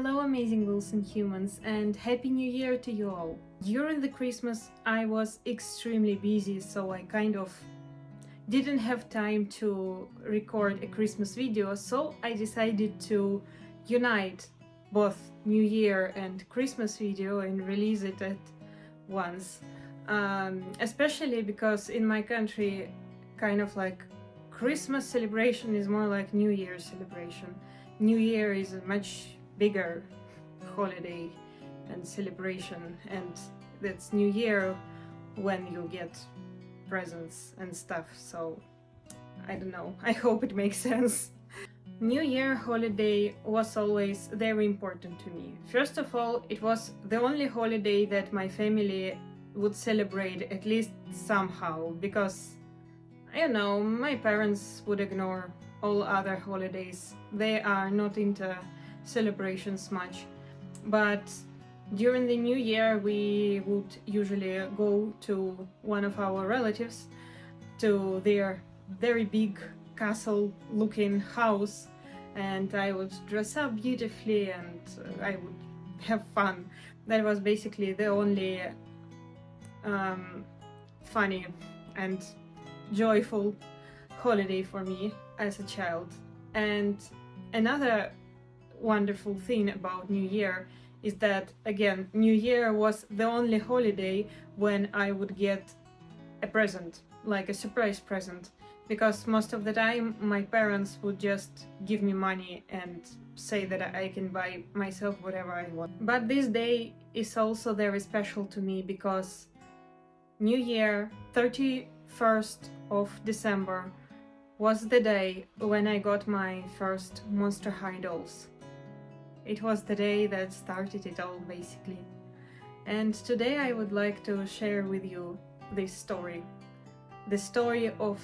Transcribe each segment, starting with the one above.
Hello amazing Wilson humans and Happy New Year to you all. During the Christmas I was extremely busy, so I kind of didn't have time to record a Christmas video, so I decided to unite both New Year and Christmas video and release it at once. Especially because in my country kind of like Christmas celebration is more like New Year celebration. New Year is a much bigger holiday and celebration, and that's New Year when you get presents and stuff, so I don't know, I hope it makes sense. New Year holiday was always very important to me. First of all, it was the only holiday that my family would celebrate at least somehow, because I don't know, my parents would ignore all other holidays. They are not into celebrations much, but during the New Year we would usually go to one of our relatives, to their very big castle looking house, and I would dress up beautifully and I would have fun. That was basically the only funny and joyful holiday for me as a child. And another wonderful thing about New Year is that, again, New Year was the only holiday when I would get a present, like a surprise present, because most of the time my parents would just give me money and say that I can buy myself whatever I want. But this day is also very special to me because New Year, 31st of December, was the day when I got my first Monster High dolls. It was the day that started it all, basically. And today I would like to share with you this story. The story of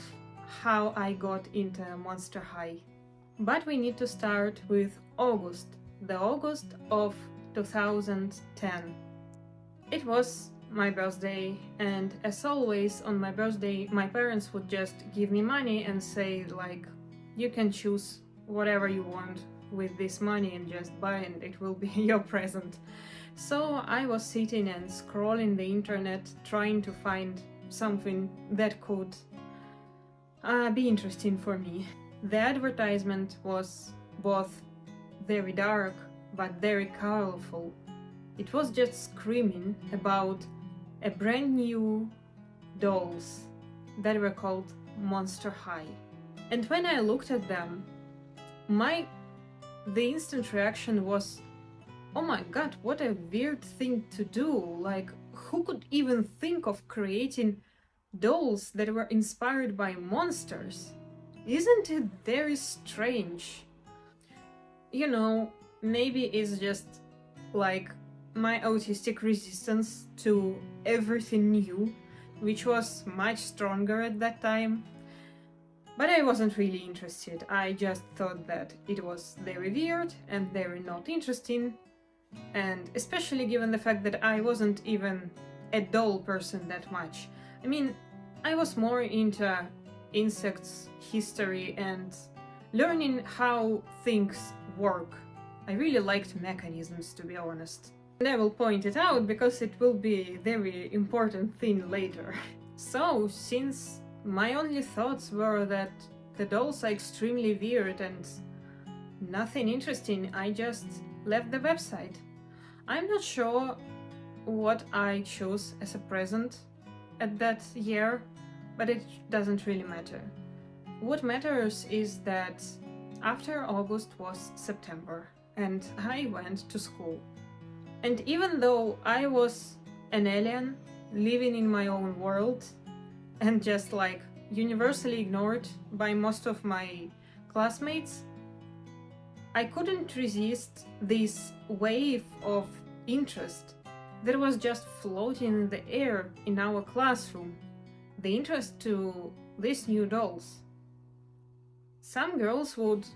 how I got into Monster High. But we need to start with August, the August of 2010. It was my birthday, and as always on my birthday my parents would just give me money and say, like, you can choose whatever you want with this money and just buy, and it will be your present. So I was sitting and scrolling the internet trying to find something that could be interesting for me. The advertisement was both very dark but very colorful. It was just screaming about a brand new dolls that were called Monster High. And when I looked at them, the instant reaction was, oh my god, what a weird thing to do. Like, who could even think of creating dolls that were inspired by monsters? Isn't it very strange? You know, maybe it's just like my autistic resistance to everything new, which was much stronger at that time. But I wasn't really interested. I just thought that it was very weird and very not interesting, and especially given the fact that I wasn't even a doll person that much. I mean, I was more into insects, history, and learning how things work. I really liked mechanisms, to be honest. And I will point it out because it will be a very important thing later. So, since my only thoughts were that the dolls are extremely weird and nothing interesting, I just left the website. I'm not sure what I chose as a present at that year, but it doesn't really matter. What matters is that after August was September and I went to school. And even though I was an alien living in my own world and just like universally ignored by most of my classmates, I couldn't resist this wave of interest that was just floating in the air in our classroom. The interest to these new dolls. Some girls would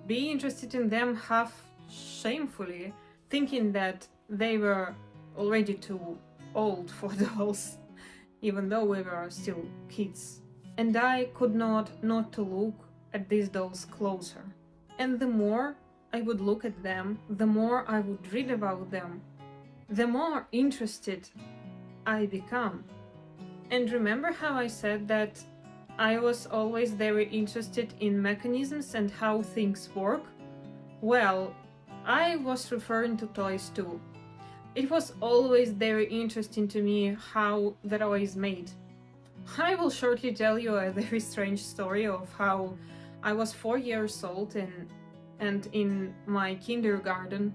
be interested in them half shamefully, thinking that they were already too old for dolls, even though we were still kids. And I could not to look at these dolls closer. And the more I would look at them, the more I would read about them, the more interested I become. And remember how I said that I was always very interested in mechanisms and how things work? Well, I was referring to toys too. It was always very interesting to me how the toy is made. I will shortly tell you a very strange story of how I was 4 years old and in my kindergarten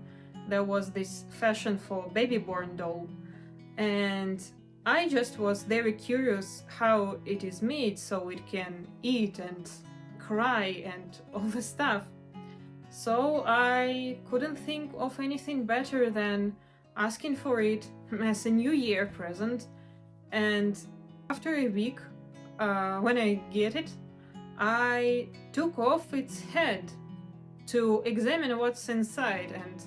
there was this fashion for baby born doll, and I just was very curious how it is made so it can eat and cry and all the stuff. So I couldn't think of anything better than asking for it as a New Year present, and after a week, when I get it, I took off its head to examine what's inside and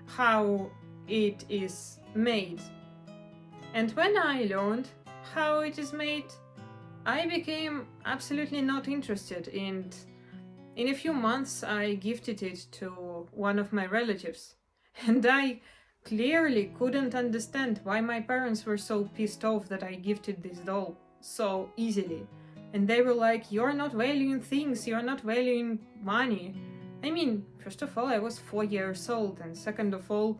how it is made. And when I learned how it is made, I became absolutely not interested, and in a few months I gifted it to one of my relatives. And I clearly couldn't understand why my parents were so pissed off that I gifted this doll so easily. And they were like, "You're not valuing things, you're not valuing money." I mean, first of all, I was 4 years old, and second of all,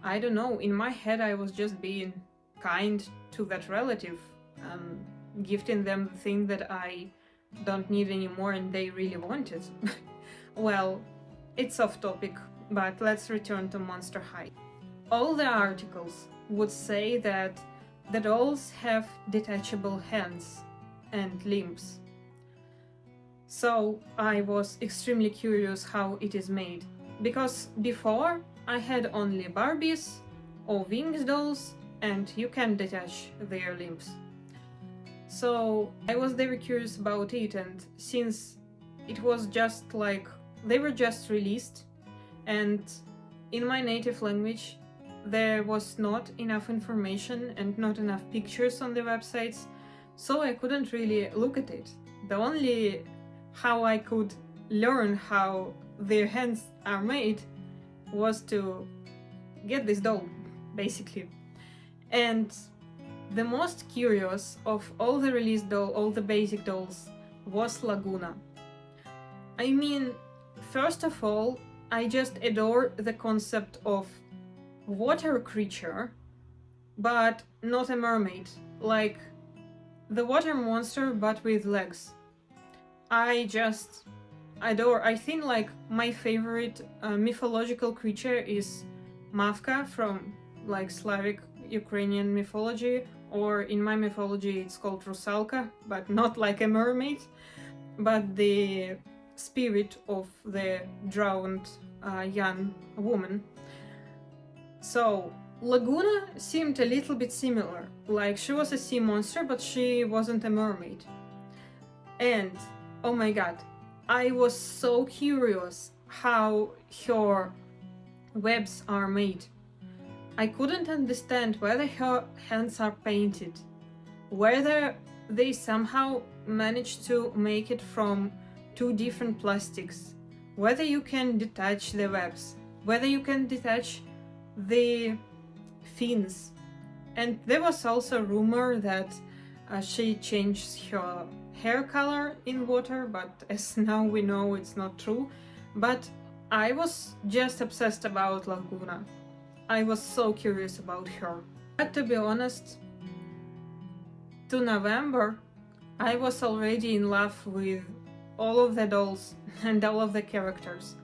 I don't know, in my head I was just being kind to that relative, gifting them the thing that I don't need anymore and they really wanted. Well, it's off topic, but let's return to Monster High. All the articles would say that the dolls have detachable hands and limbs. So I was extremely curious how it is made, because before I had only Barbies or Wings dolls, and you can detach their limbs. So I was very curious about it, and since it was just like they were just released, and in my native language there was not enough information and not enough pictures on the websites, so I couldn't really look at it. The only how I could learn how their hands are made was to get this doll, basically. And the most curious of all the released dolls, all the basic dolls, was Laguna. I mean, first of all, I just adore the concept of water creature, but not a mermaid, like the water monster but with legs. I just adore. I think like my favorite mythological creature is Mavka from like Slavic Ukrainian mythology, or in my mythology it's called Rusalka, but not like a mermaid, but the spirit of the drowned young woman. So Laguna seemed a little bit similar, like she was a sea monster but she wasn't a mermaid. And oh my god, I was so curious how her webs are made. I couldn't understand whether her hands are painted, whether they somehow managed to make it from two different plastics, whether you can detach the webs, whether you can detach the fins. And there was also a rumor that she changed her hair color in water, but as now we know it's not true. But I was just obsessed about Laguna. I was so curious about her. But to be honest, to November, I was already in love with all of the dolls and all of the characters.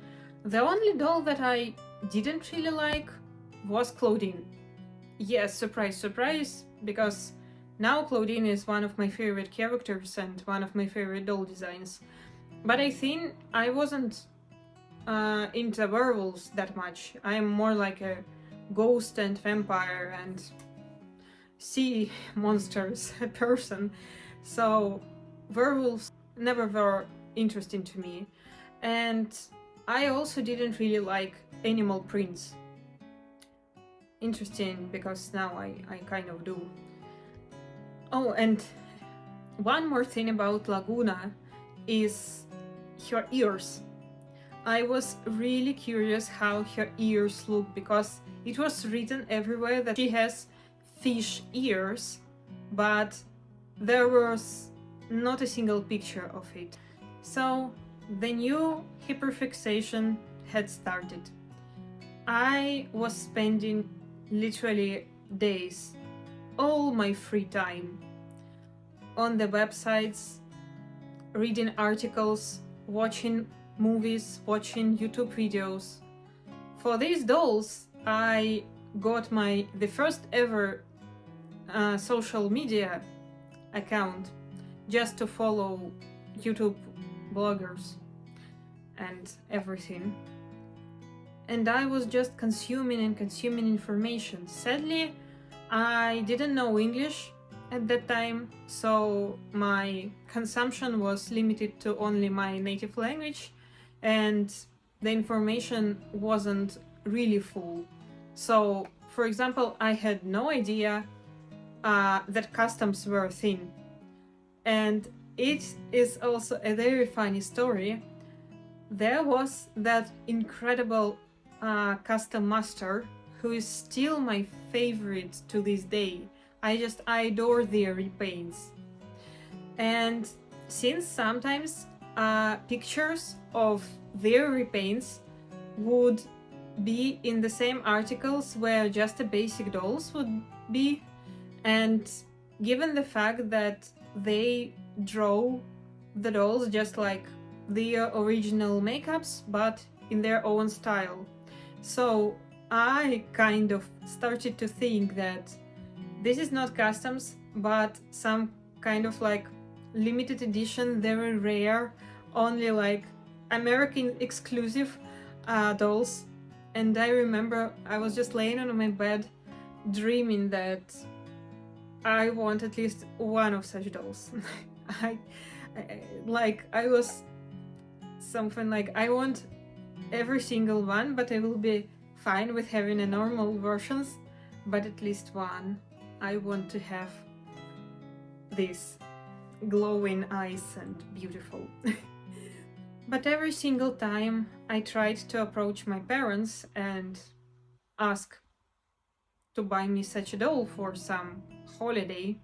The only doll that I didn't really like was Claudine. Yes, surprise, surprise, because now Claudine is one of my favorite characters and one of my favorite doll designs. But I think I wasn't into werewolves that much. I am more like a ghost and vampire and sea monsters person. So werewolves never were interesting to me. And I also didn't really like animal prints. Interesting, because now I kind of do. Oh, and one more thing about Laguna is her ears. I was really curious how her ears look, because it was written everywhere that she has fish ears, but there was not a single picture of it. So the new hyperfixation had started. I was spending literally days, all my free time, on the websites, reading articles, watching movies, watching YouTube videos. For these dolls, I got the first ever social media account, just to follow YouTube bloggers and everything. And I was just consuming information. Sadly, I didn't know English at that time, so my consumption was limited to only my native language, and the information wasn't really full. So, for example, I had no idea that customs were a thing. And it is also a very funny story. There was that incredible custom master who is still my favorite to this day. I adore their repaints. And since sometimes pictures of their repaints would be in the same articles where just the basic dolls would be, and given the fact that they draw the dolls just like their original makeups but in their own style, so I kind of started to think that this is not customs but some kind of like limited edition, very rare, only like American exclusive dolls. And I remember I was just laying on my bed dreaming that I want at least one of such dolls. I was something like, I want every single one, but I will be fine with having a normal versions, but at least one. I want to have this glowing eyes and beautiful. But every single time I tried to approach my parents and ask to buy me such a doll for some holiday,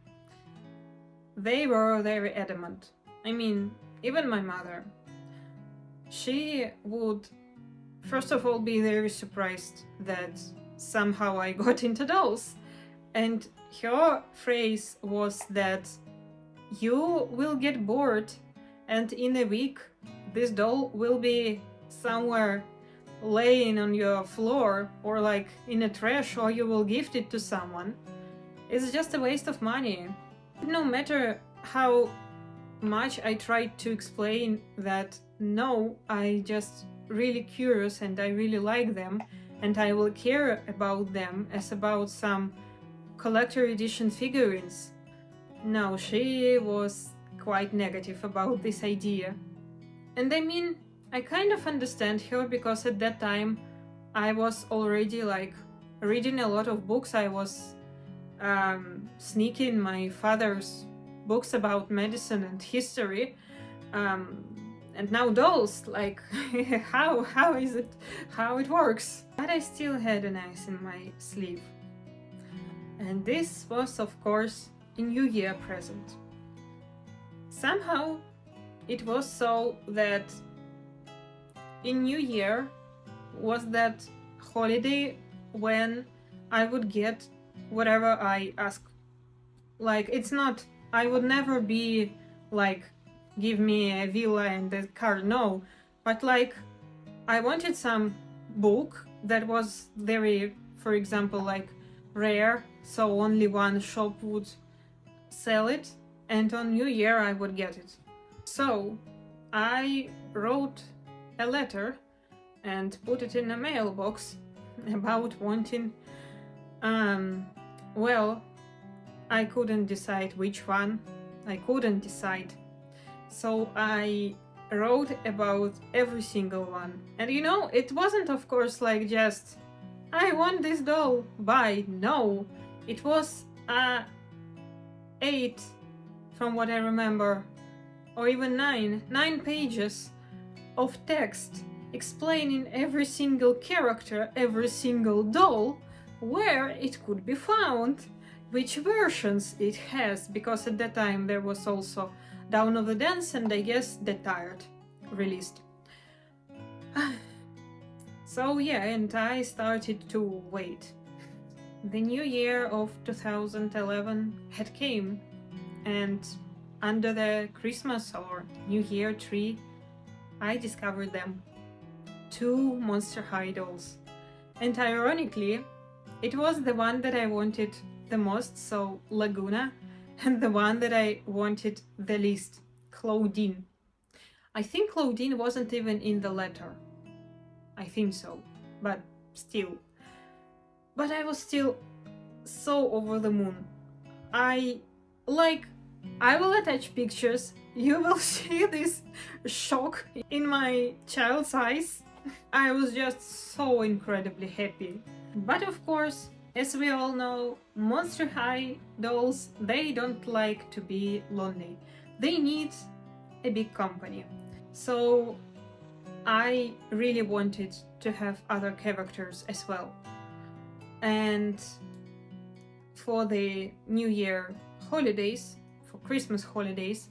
they were very adamant. I mean, even my mother. She would first of all be very surprised that somehow I got into dolls. And her phrase was that you will get bored and in a week this doll will be somewhere laying on your floor or like in a trash, or you will gift it to someone. It's just a waste of money. No matter how much I tried to explain that no, I just really curious and I really like them and I will care about them as about some collector edition figurines. No, she was quite negative about this idea. And I mean, I kind of understand her, because at that time I was already like reading a lot of books. I was sneaking my father's books about medicine and history, and now dolls, like how is it, how it works. But I still had an ace in my sleeve, and this was of course a New Year present. Somehow it was so that in New Year was that holiday when I would get whatever I asked. Like, it's not, I would never be like, give me a villa and a car, no, but like I wanted some book that was very, for example, like rare, so only one shop would sell it, and on New Year I would get it. So I wrote a letter and put it in a mailbox about wanting, well, I couldn't decide which one. I couldn't decide. So I wrote about every single one. And you know, it wasn't of course like just, I want this doll, buy. No, it was 8, from what I remember, or even 9 pages of text explaining every single character, every single doll, where it could be found, which versions it has, because at that time there was also Dawn of the Dance and I guess The Tired released. So yeah, and I started to wait. The new year of 2011 had came, and under the Christmas or New Year tree, I discovered them. 2 Monster High dolls. And ironically, it was the one that I wanted the most, so Laguna, and the one that I wanted the least, Claudine. I think Claudine wasn't even in the letter. I think so, but still. But I was still so over the moon. I will attach pictures. You will see this shock in my child's eyes. I was just so incredibly happy. But of course, as we all know, Monster High dolls, they don't like to be lonely. They need a big company. So I really wanted to have other characters as well. And for the New Year holidays, for Christmas holidays,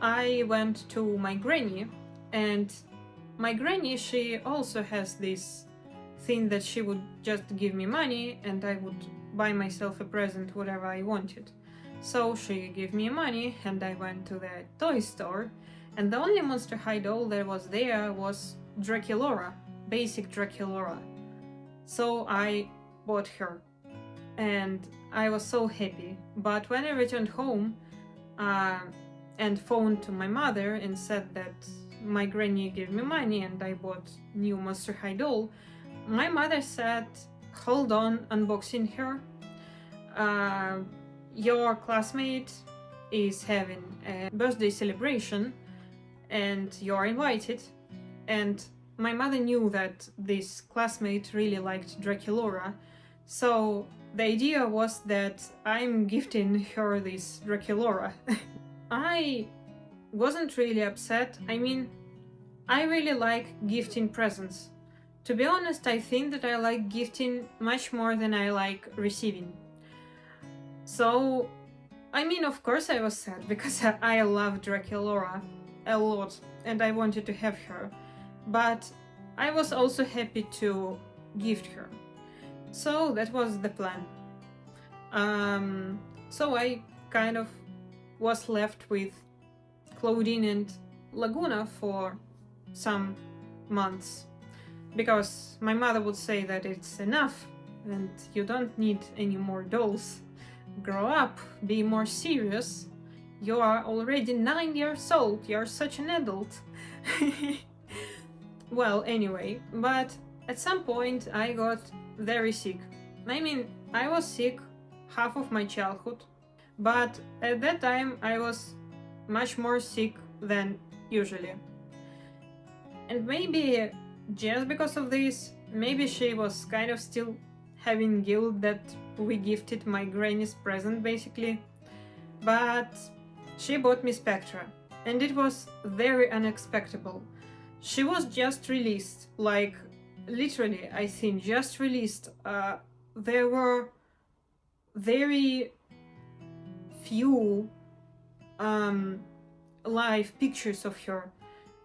I went to my granny, and my granny, she also has this thing that she would just give me money and I would buy myself a present, whatever I wanted. So she gave me money and I went to the toy store, and the only Monster High doll that was there was Draculaura, basic Draculaura. So I bought her and I was so happy. But when I returned home and phoned to my mother and said that my granny gave me money and I bought new Monster High doll, my mother said, "Hold on, unboxing her. Your classmate is having a birthday celebration and you're invited." And my mother knew that this classmate really liked Draculaura, so the idea was that I'm gifting her this Draculaura. I wasn't really upset. I mean, I really like gifting presents. To be honest, I think that I like gifting much more than I like receiving. So, I mean, of course I was sad because I love Draculaura a lot and I wanted to have her. But I was also happy to gift her. So that was the plan. So I kind of was left with Claudine and Laguna for some months, because my mother would say that it's enough and you don't need any more dolls. Grow up, be more serious. You are already 9 years old, you're such an adult. Well, anyway, but at some point I got very sick. I mean, I was sick half of my childhood, but at that time I was much more sick than usually. And maybe just because of this, maybe she was kind of still having guilt that we gifted my granny's present, basically. But she bought me Spectra, and it was very unexpected. She was just released, like literally, I think, just released. There were very few live pictures of her,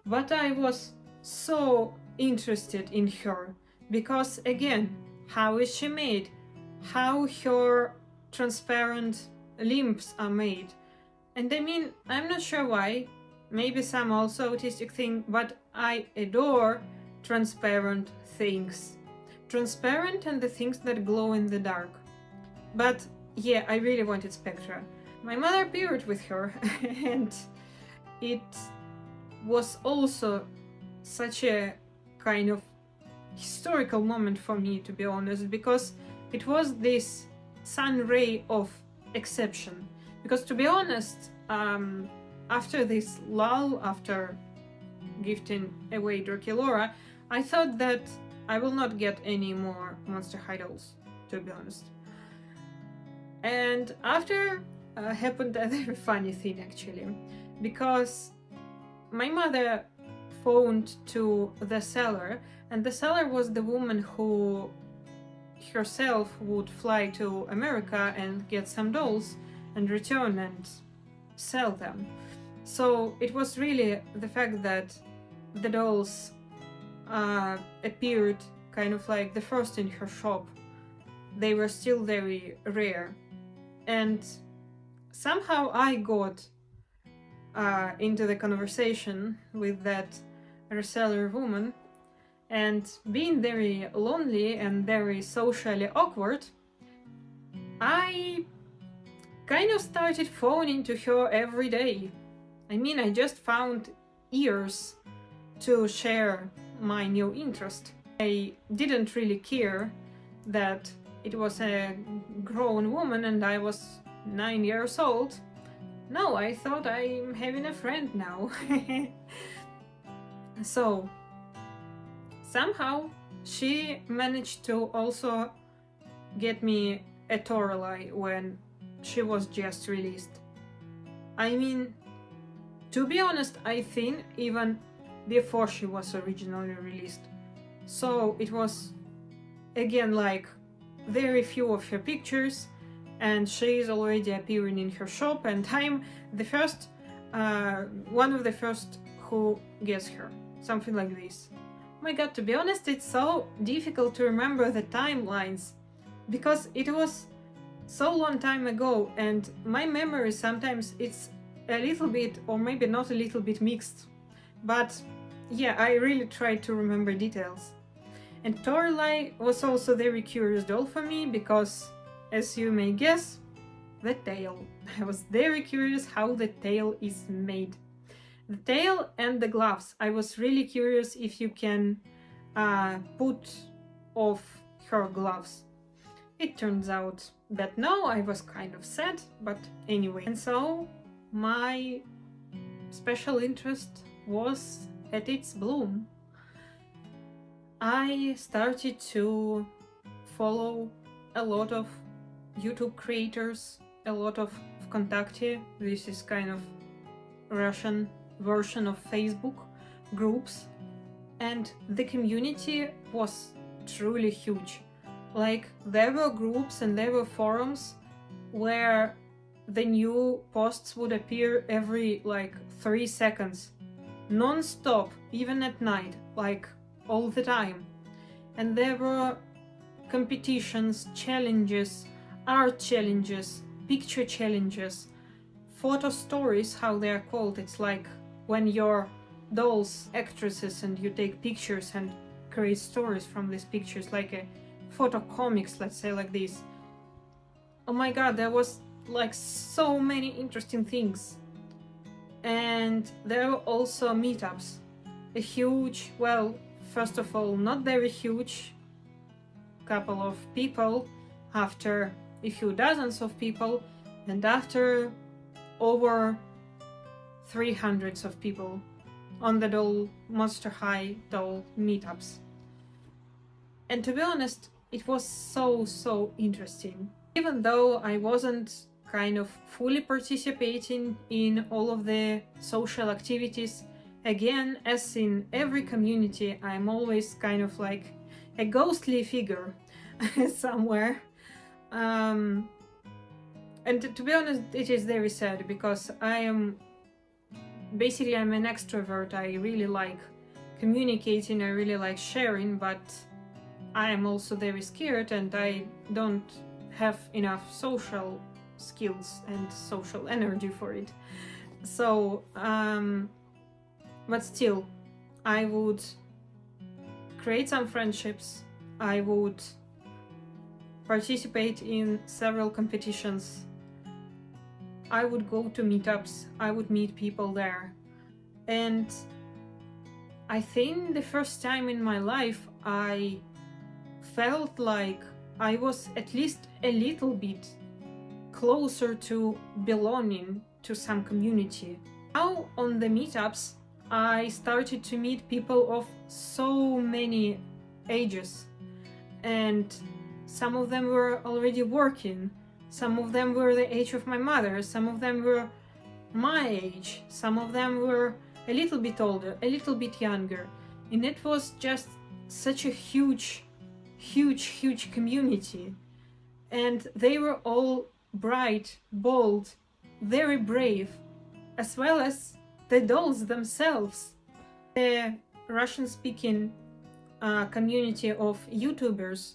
but I was so interested in her because, again, how is she made? How her transparent limbs are made? And I mean, I'm not sure why, maybe some also autistic thing, but I adore transparent things. Transparent and the things that glow in the dark. But yeah, I really wanted Spectra. My mother appeared with her and it was also such a kind of historical moment for me, to be honest, because it was this sun ray of exception. Because to be honest, after this lull, after gifting away Draculaura, I thought that I will not get any more Monster High dolls, to be honest. And after happened a very funny thing, actually, because my mother phoned to the seller, and the seller was the woman who herself would fly to America and get some dolls and return and sell them. So it was really the fact that the dolls appeared kind of like the first in her shop. They were still very rare, and somehow I got into the conversation with that reseller woman, and being very lonely and very socially awkward, I kind of started phoning to her every day. I mean, I just found ears to share my new interest. I didn't really care that it was a grown woman and I was 9 years old. No, I thought I'm having a friend now. So somehow she managed to also get me a Toralei when she was just released. I mean, to be honest, I think even before she was originally released. So it was again like very few of her pictures, and she is already appearing in her shop, and I'm the first, one of the first who gets her, something like this. Oh my god, to be honest, it's so difficult to remember the timelines, because it was so long time ago, and my memory sometimes it's a little bit, or maybe not a little bit, mixed. But yeah, I really tried to remember details. And Toralei was also a very curious doll for me because, as you may guess, the tail. I was very curious how the tail is made. The tail and the gloves. I was really curious if you can put off her gloves. It turns out that no, I was kind of sad, but anyway. And so my special interest was at its bloom. I started to follow a lot of YouTube creators, a lot of Vkontakte, this is kind of Russian version of Facebook, groups, and the community was truly huge. Like, there were groups and there were forums where the new posts would appear every like 3 seconds, non-stop, even at night, like all the time. And there were competitions, challenges, art challenges, picture challenges, photo stories, how they are called. It's like when you're dolls, actresses, and you take pictures and create stories from these pictures, like a photo comics, let's say, like this. Oh my god, there was like so many interesting things. And there were also meetups. A huge, well, first of all, not very huge couple of people, after a few dozens of people, and after over 300 of people on the doll Monster High doll meetups. And to be honest, it was so interesting. Even though I wasn't kind of fully participating in all of the social activities, again, as in every community, I'm always kind of like a ghostly figure somewhere. And to be honest, it is very sad, because I'm an extrovert. I really like communicating, I really like sharing, but I am also very scared and I don't have enough social skills and social energy for it. So, but still, I would create some friendships, I would participate in several competitions, I would go to meetups, I would meet people there. And I think the first time in my life I felt like I was at least a little bit closer to belonging to some community. Now on the meetups I started to meet people of so many ages, and some of them were already working, some of them were the age of my mother, some of them were my age, some of them were a little bit older, a little bit younger. And it was just such a huge community. And they were all bright, bold, very brave, as well as the dolls themselves. The Russian-speaking community of YouTubers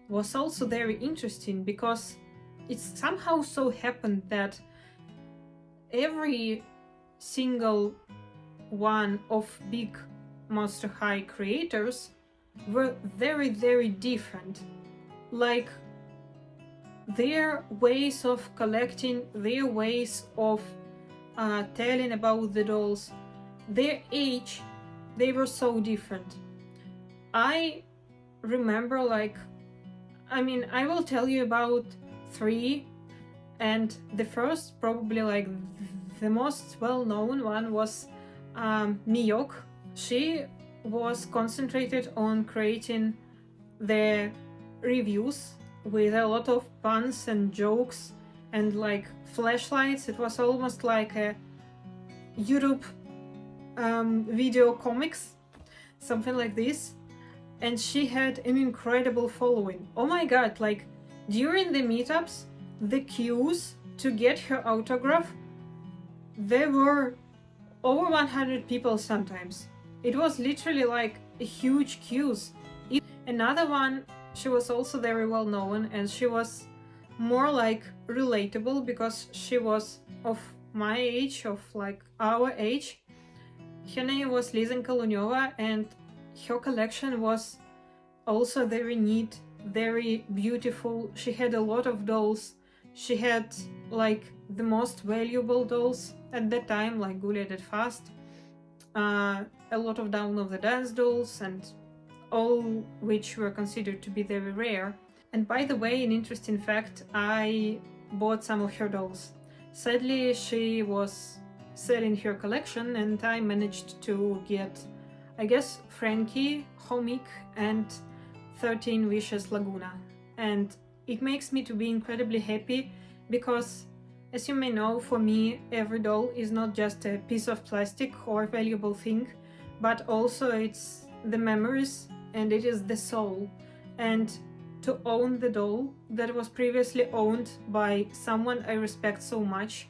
was also very interesting, because it somehow so happened that every single one of big Monster High creators were very different. Like, their ways of collecting, their ways of telling about the dolls, their age, they were so different. I remember, like, I mean, I will tell you about 3, and the first, probably like the most well-known one, was Miyok. She was concentrated on creating the reviews with a lot of puns and jokes and like flashlights. It was almost like a YouTube video comics, something like this. And she had an incredible following. Oh my god, like during the meetups, the queues to get her autograph, there were over 100 people sometimes. It was literally like a huge queues. Another one, she was also very well known, and she was more like relatable because she was of my age, of like our age. Her name was Lizenka Lunyova, and her collection was also very neat, very beautiful. She had a lot of dolls. She had like the most valuable dolls at that time, like Gulya Dead Fast, a lot of Dawn of the Dance dolls, and all which were considered to be very rare. And by the way, an interesting fact, I bought some of her dolls. Sadly, she was selling her collection, and I managed to get, I guess, Frankie, Homik, and 13 Wishes Laguna. And it makes me to be incredibly happy, because, as you may know, for me, every doll is not just a piece of plastic or valuable thing, but also it's the memories, and it is the soul. And to own the doll that was previously owned by someone I respect so much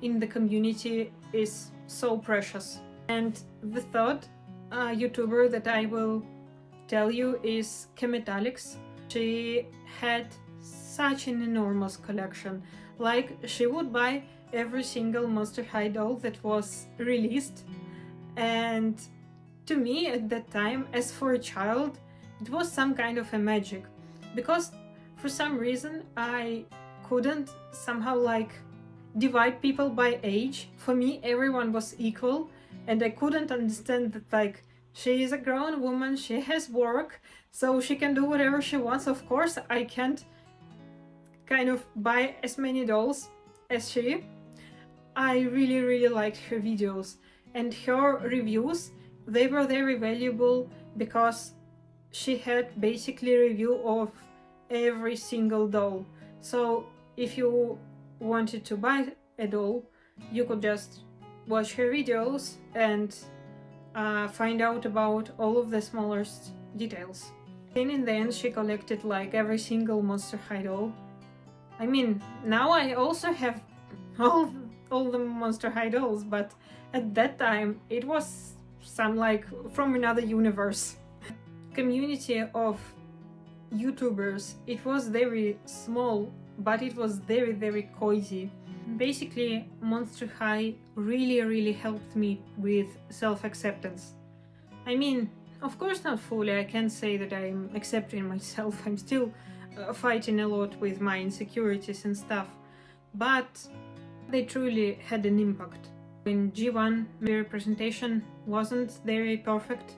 in the community is so precious. And the third YouTuber that I will tell you is Chemetalix. She had such an enormous collection. Like, she would buy every single Monster High doll that was released. And to me at that time, as for a child, it was some kind of a magic. Because for some reason I couldn't somehow like divide people by age. For me, everyone was equal, and I couldn't understand that like she is a grown woman, she has work, so she can do whatever she wants. Of course, I can't kind of buy as many dolls as she. I really liked her videos, and her reviews, they were very valuable because she had basically a review of every single doll. So if you wanted to buy a doll, you could just watch her videos and find out about all of the smallest details. And in the end, she collected like every single Monster High doll. I mean, now I also have all the Monster High dolls, but at that time it was some like from another universe. Community of YouTubers, it was very small, but it was very cozy. Basically, Monster High really helped me with self-acceptance. I mean, of course not fully, I can't say that I'm accepting myself, I'm still fighting a lot with my insecurities and stuff, but they truly had an impact. In G1, the representation wasn't very perfect,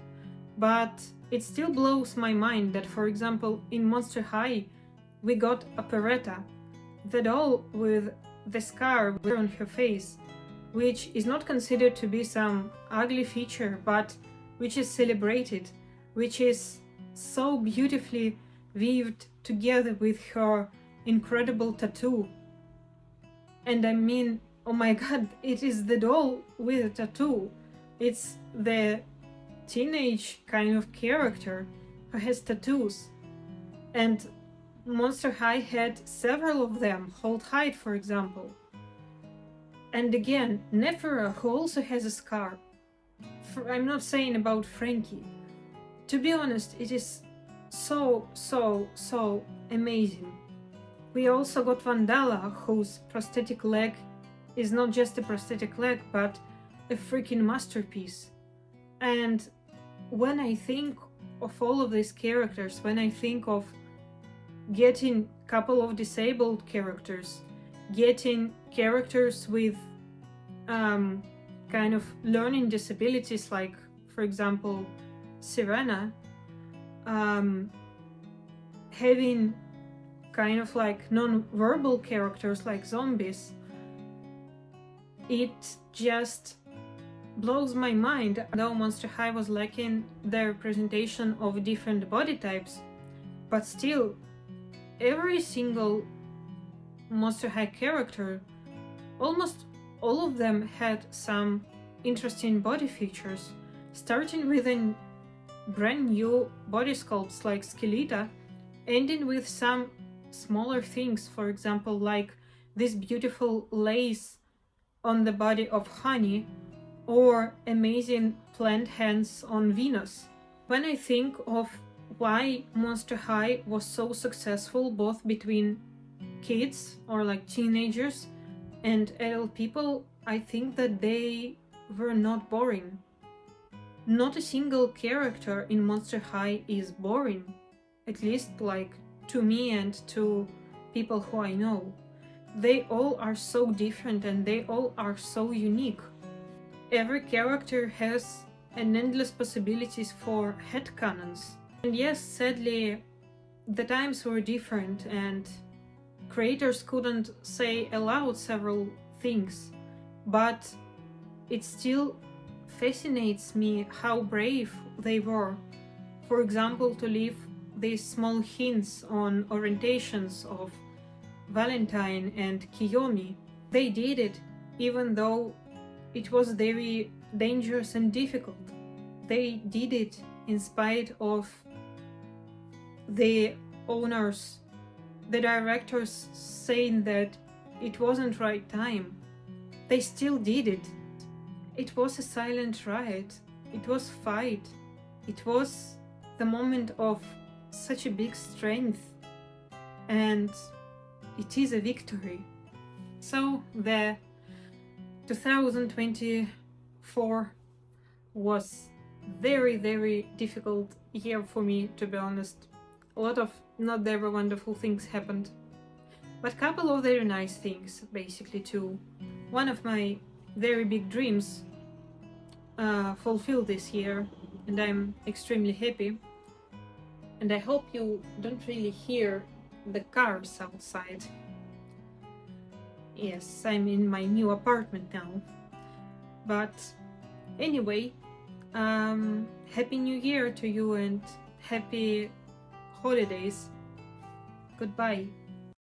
but it still blows my mind that, for example, in Monster High, we got Operetta, the doll with the scar on her face, which is not considered to be some ugly feature, but which is celebrated, which is so beautifully weaved together with her incredible tattoo. And I mean, oh my god, it is the doll with a tattoo. It's the teenage kind of character who has tattoos. And Monster High had several of them, Hold Height, for example. And again, Nephra, who also has a scar. I'm not saying about Frankie. To be honest, it is so amazing. We also got Vandala, whose prosthetic leg is not just a prosthetic leg, but a freaking masterpiece. And when I think of all of these characters, when I think of getting a couple of disabled characters, getting characters with kind of learning disabilities, like, for example, Sirena, having kind of like non-verbal characters like zombies, it just blows my mind. Though Monster High was lacking the representation of different body types, but still, every single Monster High character, almost all of them had some interesting body features, starting with a brand new body sculpts like Skeletor, ending with some smaller things, for example, like this beautiful lace on the body of Honey, or amazing plant hands on Venus. When I think of why Monster High was so successful both between kids or like teenagers and adult people, I think that they were not boring. Not a single character in Monster High is boring, at least like to me and to people who I know. They all are so different and they all are so unique. Every character has an endless possibilities for headcanons. And yes, sadly, the times were different and creators couldn't say aloud several things, but it still fascinates me how brave they were. For example, to leave these small hints on orientations of Valentine and Kiyomi. They did it even though it was very dangerous and difficult. They did it in spite of the owners, the directors saying that it wasn't right time. They still did it. It was a silent riot. It was fight. It was the moment of such a big strength, and it is a victory. So the 2024 was very difficult year for me, to be honest. A lot of not very wonderful things happened, but a couple of very nice things basically too. One of my very big dreams fulfilled this year, and I'm extremely happy. And I hope you don't really hear the cars outside. Yes, I'm in my new apartment now. But anyway, Happy New Year to you and happy holidays. Goodbye.